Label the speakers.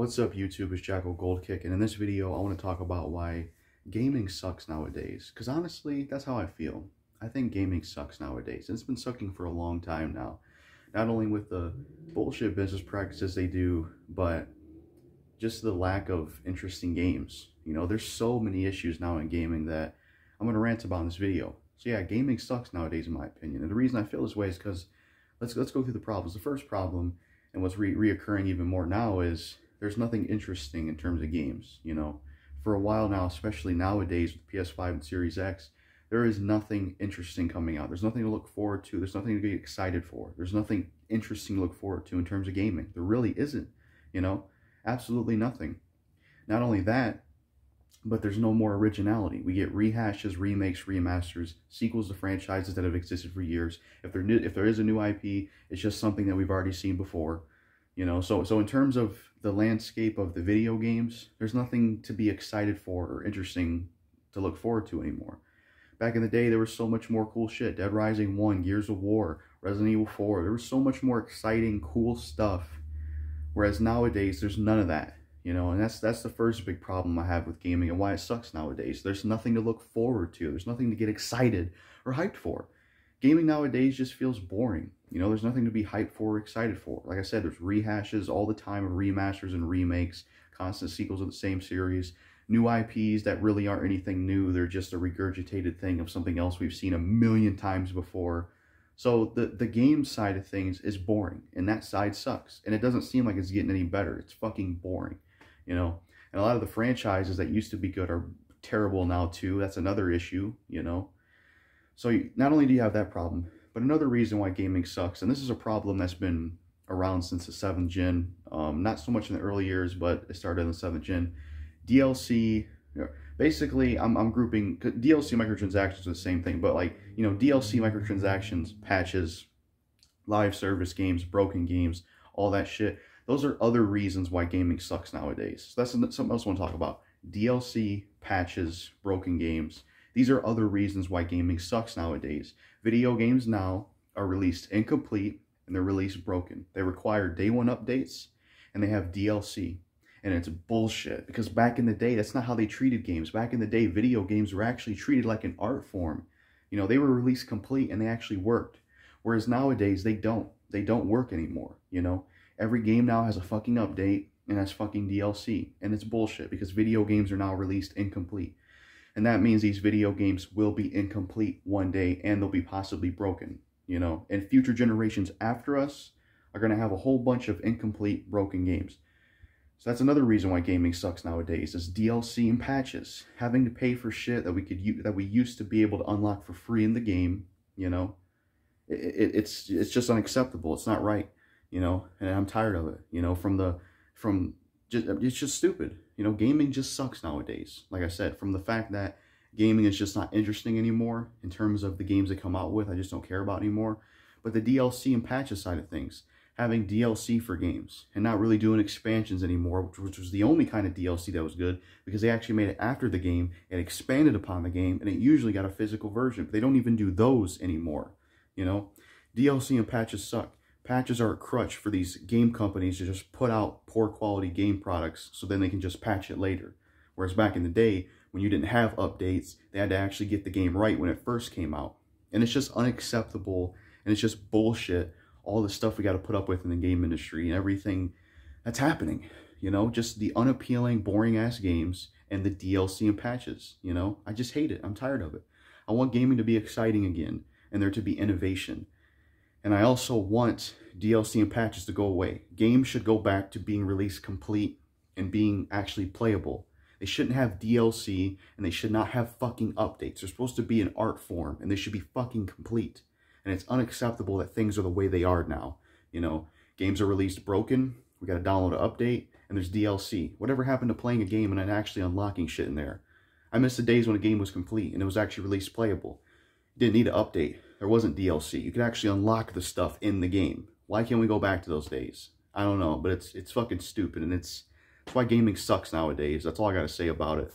Speaker 1: What's up YouTube, it's JackalGoldKick, and in this video I want to talk about why gaming sucks nowadays. Because honestly, that's how I feel. I think gaming sucks nowadays. And it's been sucking for a long time now. Not only with the bullshit business practices they do, but just the lack of interesting games. You know, there's so many issues now in gaming that I'm going to rant about in this video. So yeah, gaming sucks nowadays in my opinion. And the reason I feel this way is because, let's go through the problems. The first problem, and what's reoccurring even more now, is there's nothing interesting in terms of games. You know, for a while now, especially nowadays with PS5 and Series X, there is nothing interesting coming out. There's nothing to look forward to. There's nothing to be excited for. There's nothing interesting to look forward to in terms of gaming. There really isn't, you know, absolutely nothing. Not only that, but there's no more originality. We get rehashes, remakes, remasters, sequels to franchises that have existed for years. If there is a new IP, it's just something that we've already seen before. You know, so in terms of the landscape of the video games, there's nothing to be excited for or interesting to look forward to anymore. Back in the day, there was so much more cool shit. Dead Rising 1, Gears of War, Resident Evil 4. There was so much more exciting, cool stuff. Whereas nowadays, there's none of that. You know, and that's the first big problem I have with gaming and why it sucks nowadays. There's nothing to look forward to. There's nothing to get excited or hyped for. Gaming nowadays just feels boring. You know, there's nothing to be hyped for or excited for. Like I said, there's rehashes all the time of remasters and remakes, constant sequels of the same series, new IPs that really aren't anything new. They're just a regurgitated thing of something else we've seen a million times before. So the game side of things is boring, and that side sucks. And it doesn't seem like it's getting any better. It's fucking boring, you know. And a lot of the franchises that used to be good are terrible now too. That's another issue, you know. So not only do you have that problem, but another reason why gaming sucks, and this is a problem that's been around since the 7th gen, not so much in the early years, but it started in the 7th gen, DLC. Basically, I'm grouping DLC microtransactions are the same thing, but like, you know, DLC microtransactions, patches, live service games, broken games, all that shit. Those are other reasons why gaming sucks nowadays. So that's something else I want to talk about. DLC, patches, broken games. These are other reasons why gaming sucks nowadays. Video games now are released incomplete and they're released broken. They require day one updates and they have DLC. And it's bullshit, because back in the day, that's not how they treated games. Back in the day, video games were actually treated like an art form. You know, they were released complete and they actually worked. Whereas nowadays, they don't. They don't work anymore, you know. Every game now has a fucking update and has fucking DLC. And it's bullshit, because video games are now released incomplete. And that means these video games will be incomplete one day and they'll be possibly broken, you know. And future generations after us are going to have a whole bunch of incomplete, broken games. So that's another reason why gaming sucks nowadays, is DLC and patches. Having to pay for shit that we used to be able to unlock for free in the game, you know. It's just unacceptable. It's not right, you know. And I'm tired of it, you know. It's just stupid. You know, gaming just sucks nowadays. Like I said, from the fact that gaming is just not interesting anymore in terms of the games they come out with, I just don't care about anymore. But the DLC and patches side of things, having DLC for games and not really doing expansions anymore, which was the only kind of DLC that was good, because they actually made it after the game and expanded upon the game, and it usually got a physical version. But they don't even do those anymore, you know. DLC and patches suck. Patches are a crutch for these game companies to just put out poor quality game products so then they can just patch it later. Whereas back in the day, when you didn't have updates, they had to actually get the game right when it first came out. And it's just unacceptable, and it's just bullshit, all the stuff we got to put up with in the game industry and everything that's happening. You know, just the unappealing, boring-ass games and the DLC and patches, you know. I just hate it. I'm tired of it. I want gaming to be exciting again and there to be innovation. And I also want DLC and patches to go away. Games should go back to being released complete and being actually playable. They shouldn't have DLC, and they should not have fucking updates. They're supposed to be an art form, and they should be fucking complete. And it's unacceptable that things are the way they are now. You know, games are released broken, we gotta download an update, and there's DLC. Whatever happened to playing a game and then actually unlocking shit in there? I miss the days when a game was complete and it was actually released playable. You didn't need an update. There wasn't DLC. You could actually unlock the stuff in the game. Why can't we go back to those days? I don't know, but it's fucking stupid, and it's why gaming sucks nowadays. That's all I gotta say about it.